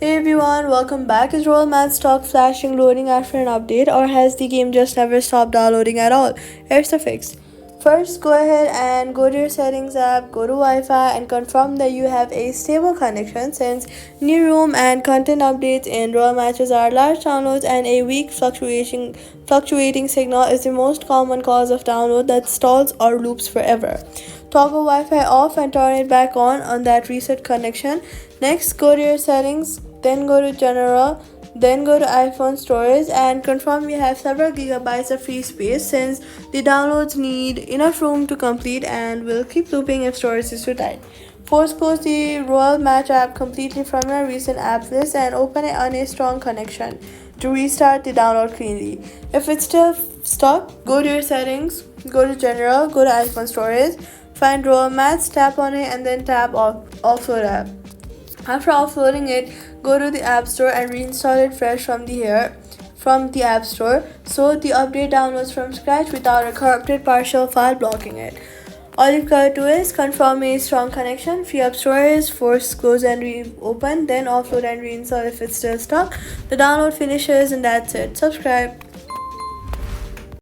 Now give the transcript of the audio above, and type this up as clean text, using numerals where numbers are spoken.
Hey everyone, welcome back. Is Royal Math stock flashing loading after an update, or has the game just never stopped downloading at all? Here's the fix. First, go ahead and go to your settings app, go to Wi-Fi, and confirm that you have a stable connection, since new room and content updates in Royal Matches are large downloads, and a weak fluctuating signal is the most common cause of download that stalls or loops forever. Toggle Wi-Fi off and turn it back on that reset connection. Next, go to your settings, then go to general, then go to iPhone storage and confirm you have several gigabytes of free space, since the downloads need enough room to complete and will keep looping if storage is too tight. Force close the Royal Match app completely from your recent apps list and open it on a strong connection to restart the download cleanly. If it's still stuck, go to your settings, go to general, go to iPhone storage, find Royal Match, tap on it, and then tap offload app. After offloading it, go to the App Store and reinstall it fresh from the App Store, so the update downloads from scratch without a corrupted partial file blocking it. All you've got to do is confirm a strong connection, free up storage, force close and reopen, then offload and reinstall if it's still stuck. The download finishes and that's it. Subscribe.